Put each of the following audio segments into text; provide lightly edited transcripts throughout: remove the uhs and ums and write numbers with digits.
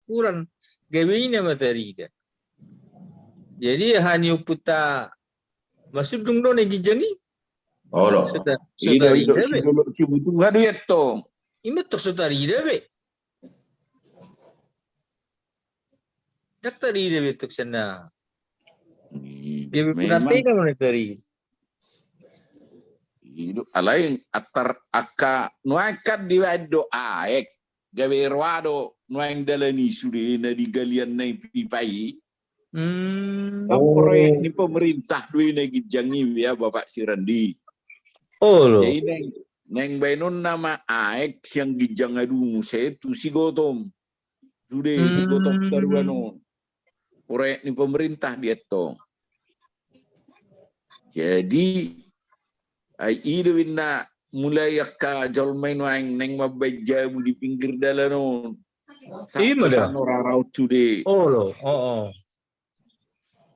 kurang gawin na matarida. Jadi hanya puta masuk dong do nagijangi. Olo. Sudarida be. Si butuh hadu yato. Ima tok sudarida be. Daktarida be tok sana. Gawi punate ka mo nagtarida. Alain atar aka nuakat di wado aek gawe rwado nuang dalani sudah na di galian na pipai. Proyek ni pemerintah duit na gijangi ya Bapak Sirandi. Oh lo. Jadi neng bainon nama aek yang gijang adu saya tu si Gotom. Sudah si Gotom taruano. Proyek ni pemerintah dia to. Jadi ido na mulai ka jolmain wang neng mabaja di pinggir dalano. Ima dah. Orang today. Oh lo. Oh.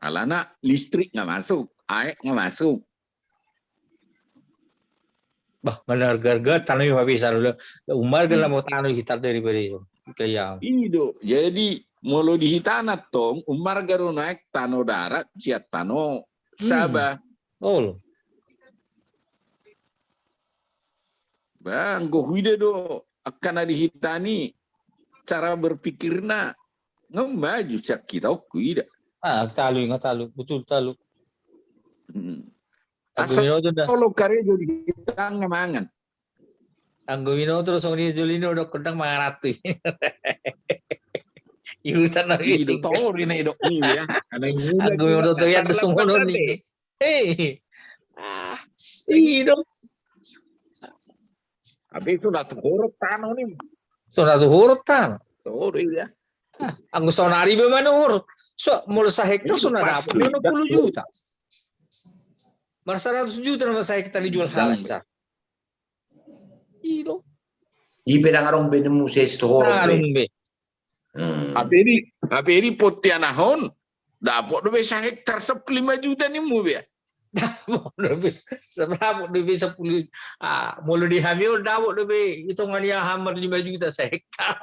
Alana listrik nggak masuk, air nggak masuk. Bah, mana harga tanah yang habis dulu. Umar kan mau tanah hitam daripada itu. Kayak. Ido. Jadi mulu di hitana tong, umar garu naik tanah darat, siat tanah Sabah. Oh lo. Bang, go huide do akan ada hitani cara berpikirna ngemaju sak kita kuida. Talu, betul talu. Asal kalau karya jadi kita ngemangan. Ang gawin terus ang Julino udah kentang mangarati. Iutan na gitu. Tahu ini dok ini ya. Ang gawin udah terlihat semua nih. Iya. Tapi itu sudah tuhurut tanah nih. Sudah tuhurut tanah. Tuhurut ya. Ang sonari ba manurut? So, mula sa hektar, so nadapat 20 juta. Mas 100 juta naman sa hektar dijual halal sa. Ilo. Ipedang arong benemu sa store. Be. Tapi ini potianahon. Dapat lebih sa hektar 5 juta nih mu ya. Dapat lebih 10. Mula di Hamil dapat lebih hitungan yang hampir 5 juta sa hektar.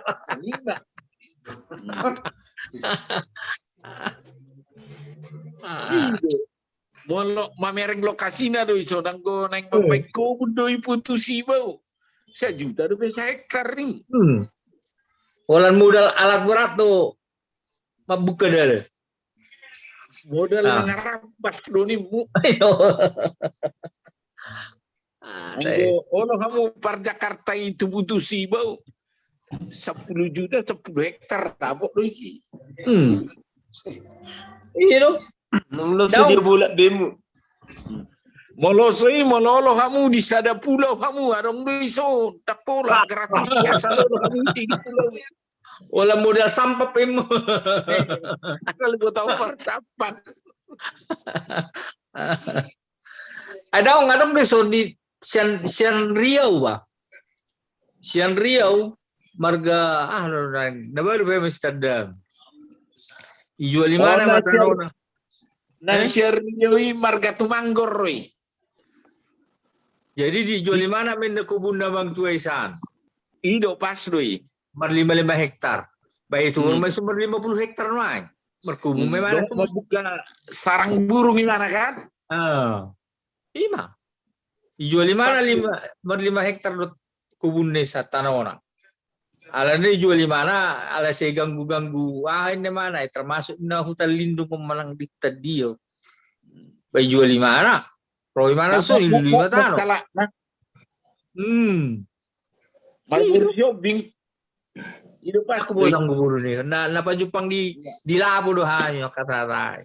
Molo mamereng lokasi na do iso nanggo nang pagko doi putusi bau. 1 juta do sa hektar ring. Walan modal alat berat tuh. Mabuka dah. Modal ngarabas do ni mu. Ono kamu par Jakarta itu putusi bau. 10 juta 10 hektar dapat do isi. Iya dong. Mengusir dia bulat demo. Molosoi mololo kamu di sada pulau kamu arong beso tak pola gratis biasa kamu di pulau. Wala modal sampap emo. Asal gua tahu par sampap. Ada ngadong beso di Sian Riau ba. Sian Riau marga nabaru ba Mr. Dam. Ijual di mana matano? Share Riau marga Tumanggor roy. Jadi dijual di mana menda kubun na bang tuaisan? Ido pas roy. 5 hektar. Baik itu rumah sumber 50 hektar naik. Berkubun memang membuka sarang burung di mana kan? Ima. Dijual di mana 5 hektar kubun desa tanah orang. Alanya dijual di mana? Ala saya ganggu-ganggu. Ini mana? Termasuk na hutan lindung kemalang di tadio. Baik jual di mana? Roy mana so di 5 tanah. Marbur shopping. Itu pas aku bolong guburu nih. Na pajupang di labo do hanyo kata-kata.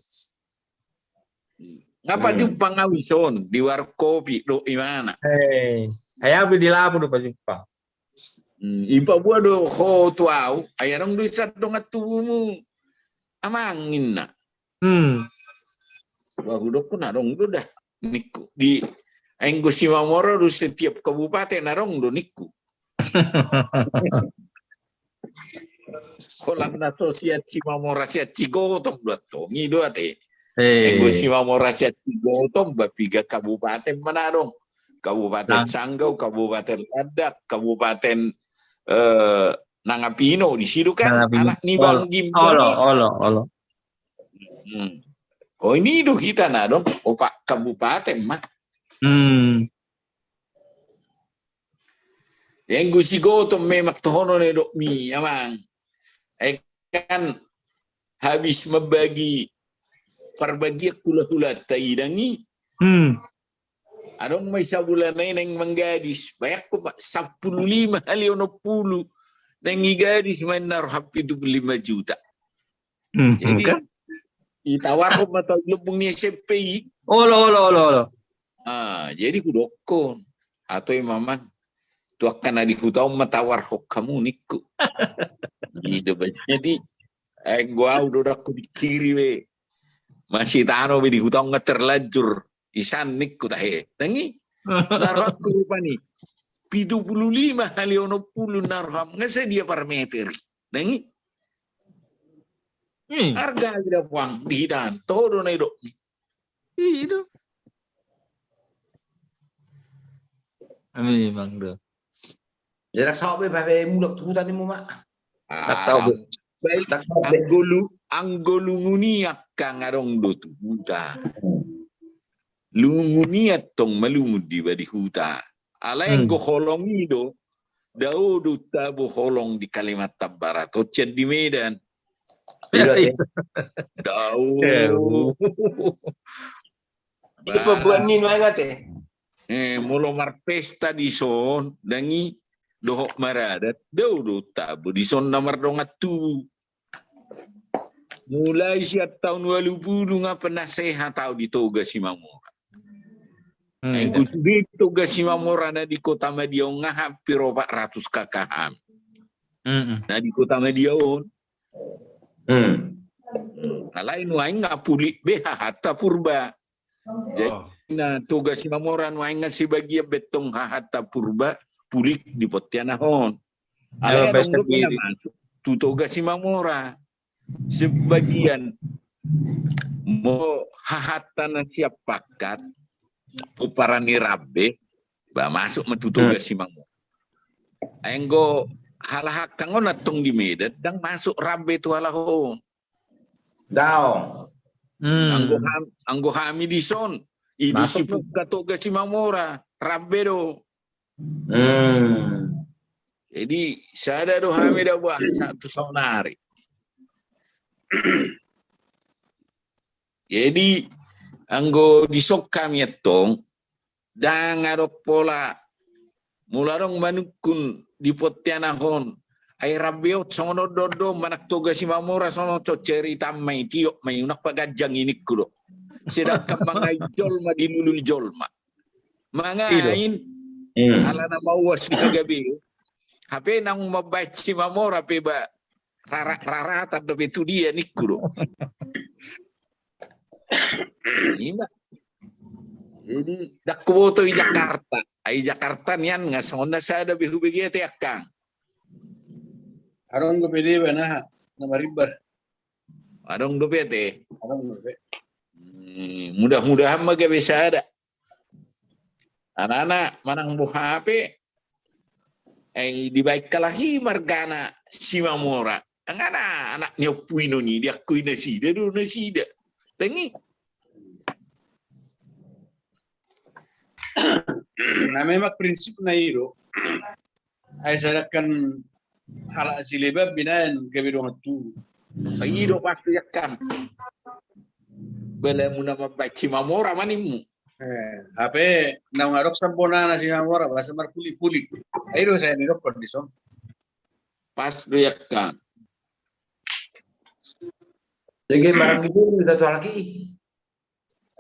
Ngapa Jepang awison di warkopi do imana? Ayah di labo do pajupang. Ipa buah do ho tuau ayarong do isa do ngatumu amangin na. Wah do ko narong do dah niku di Enggo Simamoro do setiap kabupaten narong do niku. Kolam na sosiat Simamora siat Cigotong do to ngido ate. Enggo Simamora siat Cigotong bapiga kabupaten manarong. Kabupaten Sanggau, Kabupaten Ladak, Kabupaten Nangapino di situ kan Nangapino. anak ni Bang Jim. Olo. Oh ini do kita na dong, Pak Kabupaten mah. Yang gusi gotom memak tohono ne dok mi amang. Kan habis membagi perbagian kula-kula taidangi. Adong may sabulan na nang manggadis. Bayak ko 15 hali 60. Nang igadis man narhap 75 juta. Jadi itawar ko mataglubong ni SFPI. Olo. Jadi kudokon. Atau maman. Tu akan adikutau matawar ko kamu niku. Jadi gua udah aku dikiri we. Masih tano be dikutau nggak terlanjur. Isan niku tahe. Tangi. Narham ko pa ni. 75 hali 60 narham. Ngasa dia per meter. Tangi. Harga tidak puang dihitan. Todo na idok. Itu. Memang do. Jadi nak sahab be mulak tu tadi mu mak. Anggolunguniak kang arong do tu huta. Lunguniat tong malungud di badi huta. Ala yang go holong ido. Daudu tabu holong di Kalimantan Barat. Ocet di Medan. Dau. Itu pembuat ni nuangat Molo marpesta di son dangi dohok maradat daudu tabu di son namar dongat tu. Mulai siap tahun 2020 nga penasehat tahu di Toga Simamora. Yang di Toga Simamora na di Kota Madiun nga hampir 400 kakak. Na di Kota Madiun. Lain wain nga puli beha hatta purba. Jadi na Toga Simamora wain nga si bagia betong hatta purba pulik di Pontianahon. Ala dong masuk tu Toga Simamora. Sebagian mo hahatan na siap pakat uparani rabbe ba masuk metutuga Simamora. Enggo halahak kangon atong di Medan dang masuk rabbe tu halahon. Daong. Anggo hami di son idi sipuk Toga Simamora rabbe do. Jadi sada do hami da buah satu sonari. Jadi anggo disok kami etong dan ngarok pola mularong manukun di Pontianahon ay rabiot sono dodo manak Toga Simamora sono coceri tamay tiok may unak pagajang inik kulo sedangkan mga jolma di lulul jolma mga ain ala na mawas di kagabi hape nang mabait Simamora pe ba rara tapi itu dia nikuro. Ima. Jadi dak kuoto di Jakarta. Ai Jakarta nian ngasonda sada bihu begitu ya Kang. Arong go pede bana na maribar. Arong do pete. Arong go pe. Mudah-mudahan maga bisa ada. Anak-anak manang buha HP dibaik kalahi margana Simamora. Ang anak niya puino ni dia kuy nasida do nasida. Tangi. Na memang prinsip na iro ay sarakan hala sileba binan gabi do tu. Ay do pasti yakam. Bala mo na mabait Simamora manimu. Hape na ngarok sampona na Simamora basta marpuli-puli. Ay do sa niro kondisyon. Pas do yakam. Jadi marang giduli dah tu lagi.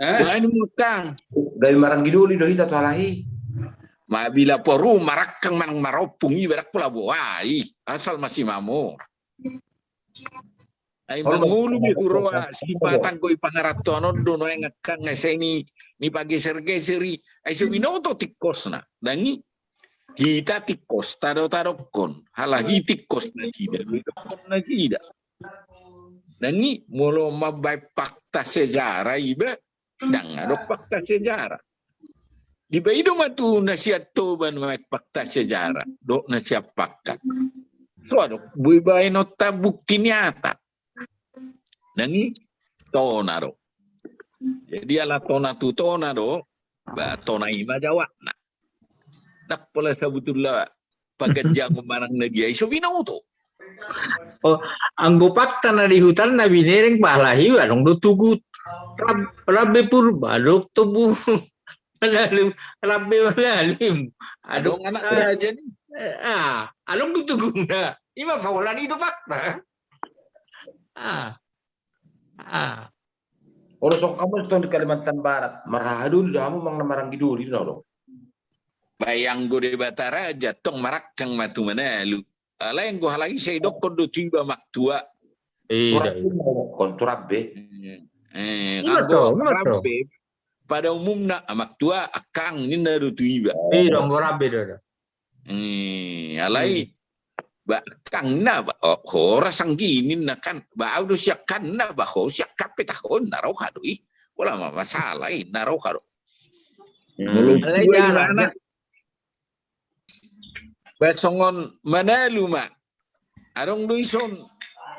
Ano mo Kang? Dari marang giduli doh dah tu lagi. Mabila poru marak kang manang maropung ibarak pula buai asal masih mamor. Ay mangulu bi kuroa sipatan ko ipangaratono do no yang kang ngase ni pagi sergeseri ay subinoto tikos na dangi kita tikos taro-tarokon halahi tikos na kida na kida. Dangi molo mabay fakta sejarah iba dang ada fakta sejarah. Di baido matu nasihat toban mak fakta sejarah. Dok na siap pakat. Suado, buibay nota bukti nyata. Nangi tona do. Jadi ala tona tu tona do, ba tona ima Jawa. Nak pala sabutullah pagajang marang nagyay so binoto. Oh, anggo fakta na di hutan na binireng balahi warong do tugut. Rabbe purba do tubuh. Malalim, rabbe malalim. Adong Adong anak sa aja nih. along do tuguna. Ima faulan itu fakta. Ah. Orang sok kamu itu di Kalimantan Barat, marahadul damu mang namarang gidul itu dong. Bayang go de Batara jatong marakang matu manalu. Ala yang go halagi saya dokor do tiba maktua. Turap kon turap be. Anggo rabbe pada umumna maktua akang ni do tiba. Dong rabbe do. Alai ba kang na ba hora sangginin na kan ba audo siya kan na ba ho siya kapit ako naraw ka do wala masalah naraw ka do. Alay jarang. Besongon manalu ma arong luison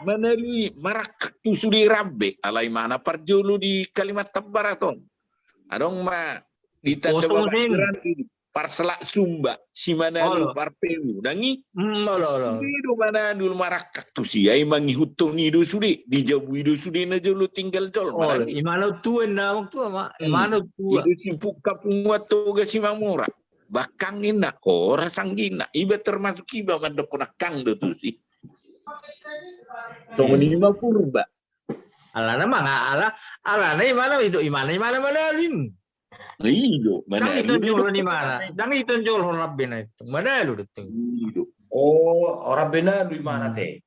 manalui marak tu sudi rabbe alai mana parjulu di Kalimantan Baraton arong ma di tanda parselak Sumba si manalu parpelu dangi itu manadul marak tu si ai mangi huto ni do sudi di jabu do sudi na jolo tinggal jol manali imano tuen na waktu ma imano tua itu si puka punguato ga si Mamora bakangin na ora sanggina iba termasuk iba mandokona kang do tu si to menima purba alana manga alana imana manalin ido dang itu jolo ni mana dang itu jolo rabbe na itu manalu deteng Oh, orang benar di mana teh?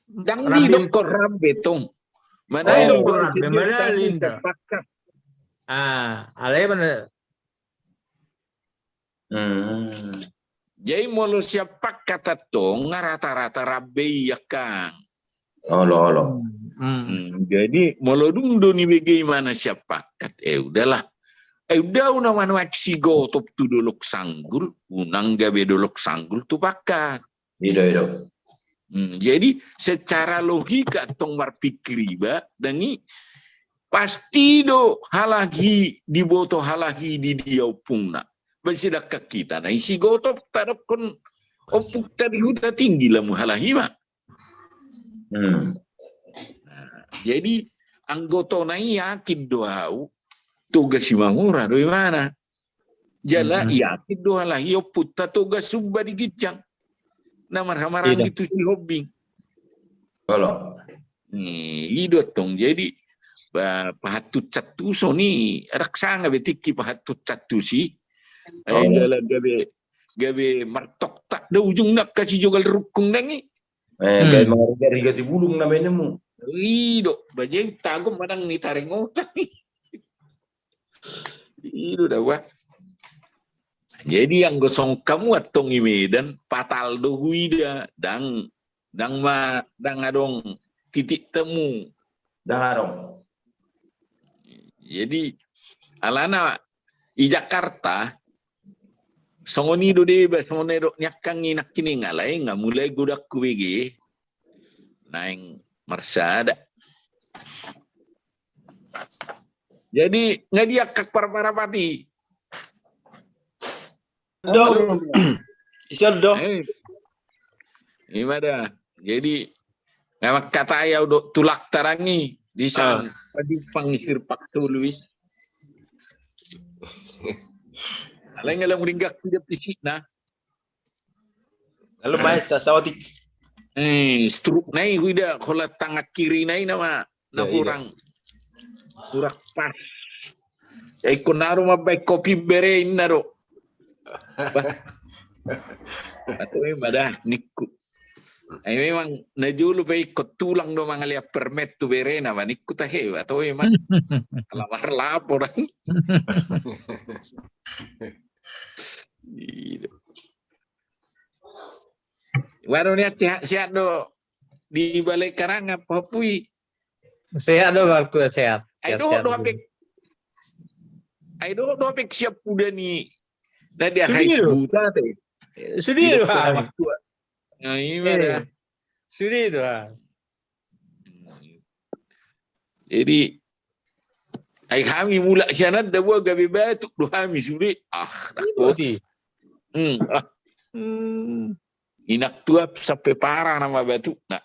dang di dokor rabbe tong manalu rabbe manalin alay mana Jadi molo siapa kata tong rata-rata rabbe ya kang. Olo. Jadi molo dung doni bagaimana siapa kat udahlah. Udah unaman waksi go top tu dolok sanggul unang gabe dolok sanggul tu pakat. Ido. Jadi secara logika tong berpikir ba dangi pasti do halagi diboto halagi di dia pungna. Bersidak kita nah isi gotop tarok kon opuk tadi udah tinggi lah muhalahi mah. Jadi anggota nai yakin doau tugas si Mamora do mana jala yakin doa lah yo putta tugas Sumba di Gijang namar-marang gitu si hobi Kalau idot tong jadi pahatut catu so ni raksanga betiki pahatut catu si dalam gabe martok tak ada ujung nak kasih jogal rukung nangi gaya mengarga di bulung namanya mu ido bajeng tagum madang ni taring otak ni ido dawa jadi yang gosong kamu atong Medan patal do huida dang adong titik temu dangarong jadi alana i Jakarta songoni do deba songoni do nyakang inak kini ngalai nga mulai godak kuwege naing marsada jadi ngadia kak parapati Isal do gimana jadi ngamak kata ayah do tulak tarangi di sana padi pangisir pak Luis Alay nga lang ringgak tidak pisik na. Lalu mais sasawatik. Stroke na huida kola tangak kiri na nama na kurang pas. Ay kunaro mabay kopi bere inaro. Ato mada nikku. Ay memang najulo pa ikot tulang do mga liya permet tu bere na ba nikku tahe ato man alamar lapor. Waru niya sehat do di balik karang apa pui sehat do aku sehat. Ay do apik siap udah ni na dia hai buta te. Sudah Nah, ini ada. Sudah itu. Jadi ay kami mula siya na dawa gabi batuk do kami suri. Takot. Berarti. Inaktuap sampai parah nama batuk. Nah,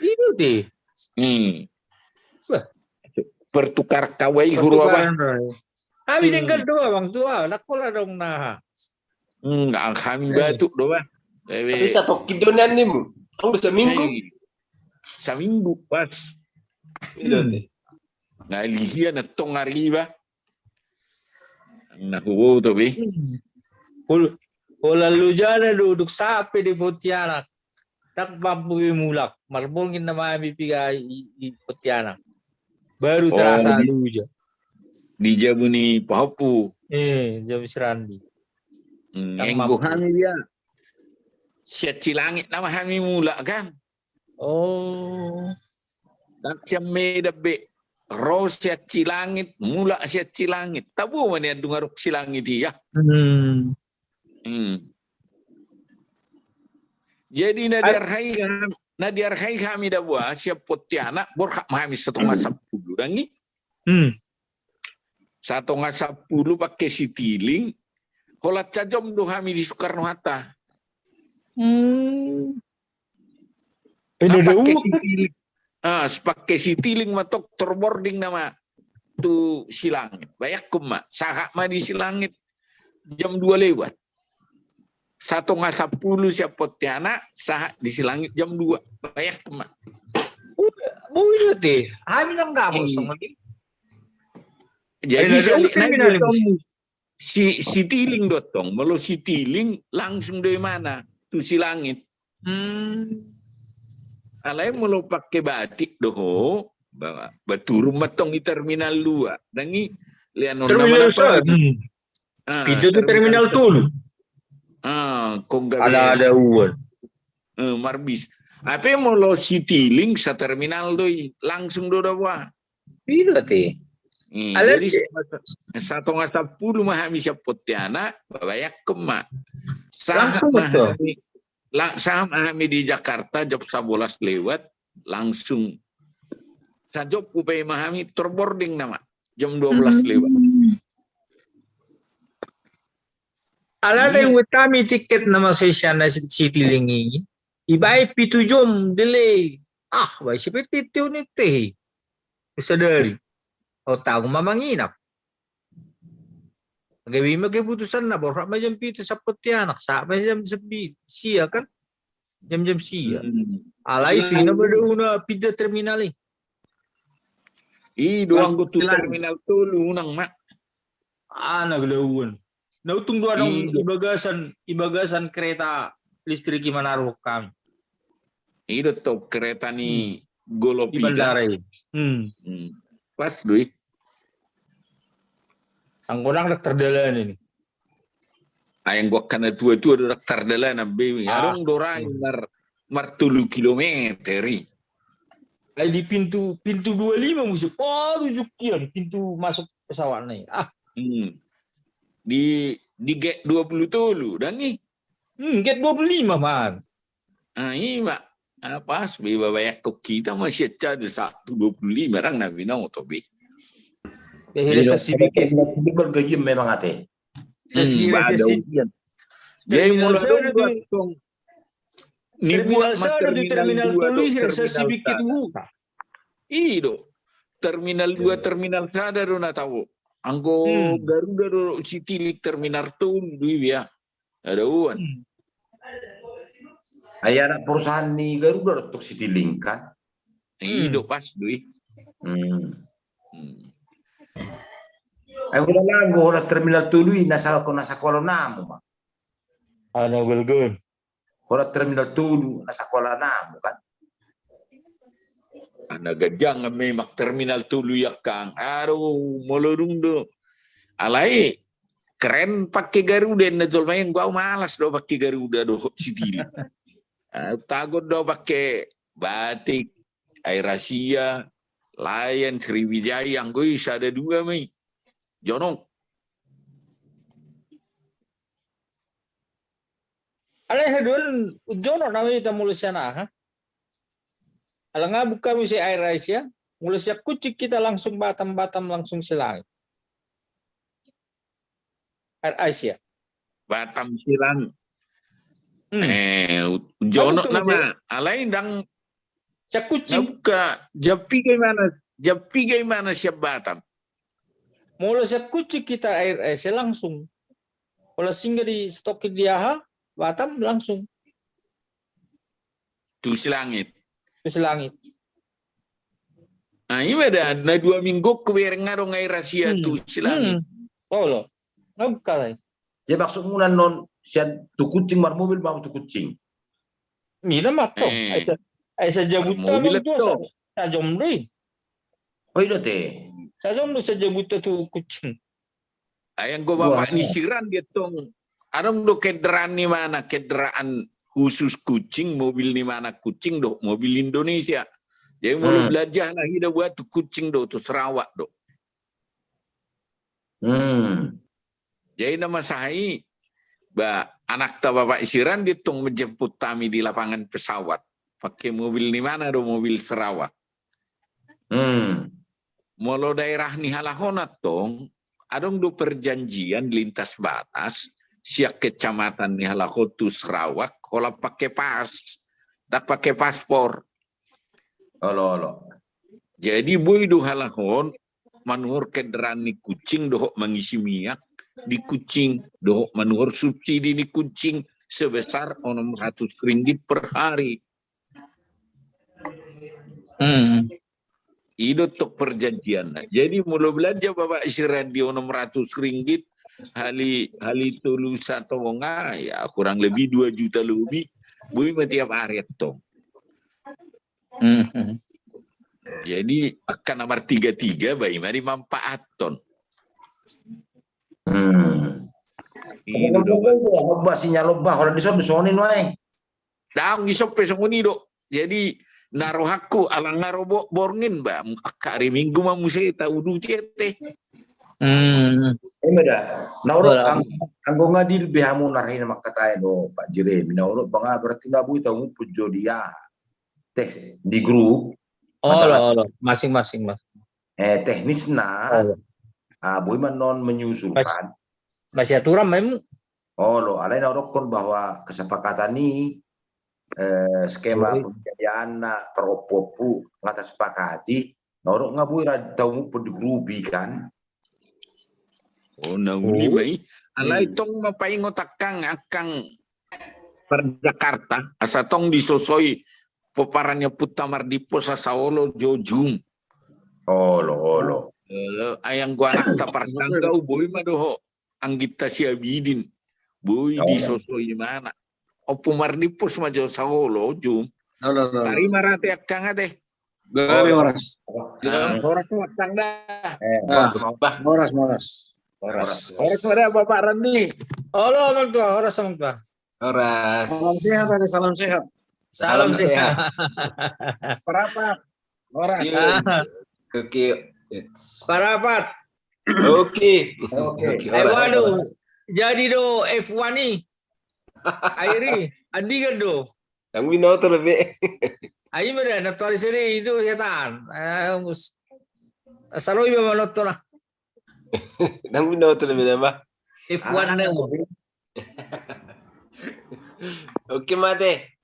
Itu deh. Wah. Pertukar kawai huru apa? Kami tinggal doa bang tua. Nakola dong nah. Kami batuk do ba. Tapi satu kidonan nih mu. Ang seminggu. Seminggu pas. Nah, lihian na tong arriba. Nah, huwo to be. Lalu jana duduk sapi di Pontianak. Tak mampu mulak. Marbongin na mamipiga di Pontianak. Baru terasa luja. Di Jabu ni Pahapu. Jam Serandi. Enggo kami dia. Siya cilangit nama kami mula kan. Oh. Dan siya medabe. Ros siya cilangit. Mula siya cilangit. Tabu man yan dungarok cilangit dia. Jadi nadiarhay kami dawa siya Pontianak borka mahami 1,10 dangi. 1,10 pakai sitiling. Holat cajom do kami di Soekarno Hatta. Pakai sitiling matok terboarding nama tu silangit. Bayak kuma. Sahak ma di silangit jam 2 lewat. 1,10 siya Pontianak, sahak di silangit jam 2. Bayak kuma. Itu deh. Kami nang damos lagi. Jadi si tiling dotong, malu si tiling langsung dari mana? Tu silangit. Alai malu pakai batik doho, baturu matong di terminal 2. Dangi lian terminal apa? Pintu di terminal Tulu. Ada uan. Marbis. Apa malu si tiling sa terminal doi langsung do dawa. Itu deh. Jadi 1,10 mahami siya Pontianak, babayak kema. Saham mahami di Jakarta, job 11 lewat, langsung. Sa job upay mahami, terboarding nama, jam 12 lewat. Alada yung kami tiket nama sesya na City Lingi. Iba pitu jom delay. Why seperti itu nih teh. Kesadari. O taong mamanginap. Gabi magkibutusan na, borok ma jam pito sa Pontianak, sa jam siya kan? Jam siya. Alay, sino ba doon na pida terminal eh? Doang ko terminal Tulu unang ma. Naglauan. Nautong doon ang ibagasan kereta listrik Manarok kami. Ito to, kereta ni Golopida. Ibandaray. Pas, duit. Ang kunang nagtardala ini. Ayang gua kana tua-tua do tardala na baby. Arong dorang martulu kilometeri. Ay di pintu 25 musuh. 7 kilo di pintu masuk pesawat nih. Di gate 20 tulu dan ni. Gate 25 man. Iya. Pas biba bayak ko kita masih ada 125 orang na binaw to bi. Sa sibike. Hindi bergayim memang ate. Sa sibike. Jadi mula dong ni buat terminal tulis sa sibike buka. Ido. Terminal 2 terminal sada do na tawo. Anggo Garuda do Citilik terminal tun duwi ya. Ada uan. Ay anak perusahaan ni Garuda untuk Citylink kan. Ido pas duwi. Ay wala lang go na terminal tuloy nasa kolonamo ma. Galgun. Wala terminal tuloy nasa kolonamo kan. Nagadyang may mak terminal tuluyak kang araw molorong do. Alay keren pakai Garuda na tol may gua malas do pakai Garuda do Citylink. Tagod do pakai batik AirAsia Lion Sriwijaya ang guys ada 2 may Jonong. Alay hadun ujono namin ita mulus siya na ha. Alang nga buka mo si air ice ya. Mulus siya kucik kita langsung batam-batam langsung sa langit. Air ice ya. Batam silang. Hmm. Jono Betul, nama. Alay dang Siya kucing. nabuka. Japi gimana siya Batam? Mulus siya kucik kita air ice langsung. Wala singa di stokin dia ha. Batam langsung Tu silangit. ke langit. Ah, ini ada na 2 minggu kuwering nga ngai rahasia tu silangit. Oh lo. Nagkalay. Jadi maksud muna non siya tu kucing mar mobil mau tu kucing. Mira mato. Ay sa jabuta mobil mo to. sa jomri. Oh itu teh. Sa jomri sa jabuta tu kucing. Ayang go bapak ni siran dia tong. Anong do kendaraan ni mana? Kendaraan khusus kucing, mobil ni mana kucing do, mobil Indonesia. Jadi mau belajar lagi dah buat tu kucing do, tu Sarawak do. Jadi nama saya, anak ta bapak isiran dia tong menjemput kami di lapangan pesawat. Pakai mobil ni mana do, mobil Sarawak. Molo daerah ni halahonat tong, adong do perjanjian lintas batas. Siak kecamatan ni halahotu Sarawak, kalau pakai pas, tak pakai paspor. Olo. Jadi boy do halahon, manuhur kendaraan ni kucing dohok mengisi minyak di kucing, dohok manuhur subsidi ni kucing sebesar 600 ringgit per hari. Itu tok perjanjian. Jadi mula belanja bapak isiran di 600 ringgit. Hali tulus atau enggak ya kurang lebih 2 juta lebih bui tiap hari tong. Jadi akan nomor 33 bayi mari manfaat ton. Ini lobah sinyal lobah orang disop disonin wae. Daung disop pesongoni do. Jadi naruh aku alang ngarobo borngin ba hari minggu mamu saya tahu du tete. Beda. Naurut anggo ngadil bihamu narahin makatay do Pak Jeremy. Naurut banga berarti nggak bui tahu pujo dia. Teh di grup. Oh, masing-masing mas. Teknisna. Bui non menyusulkan. Masih aturan memang. Oh lo, alai naurut kon bahwa kesepakatan ini skema pembiayaan peropopu ngatas sepakati. Naurut nggak bui tahu pun di grupi kan. Oh, nauli may. Alay tong mapaingot akang per Jakarta. Asa tong disosoy peparannya Putamar Dipo sa Saolo Jojum. Olo. Ayang gua anak tapartang kau boy madoho. Anggita si Abidin. Boy disosoy mana. O Pumar Dipo sa Majo Saolo Jum. Tari marate akang ate. Gabi oras. Oras akang dah. Oras. Oras ada Bapak Randi. Halo, Mangga. Oras Mangga. Oras. Salam sehat. Salam sehat. Berapa? Oras. Oke. Parapat. Oke. Waduh. Jadi do F1 nih. Airi, adi kan do. Yang binoto lebih. Ayo mera natori seri itu setan. Saroi ba manotora. Yang binoto lebih nambah. F1 na mo. Oke mate.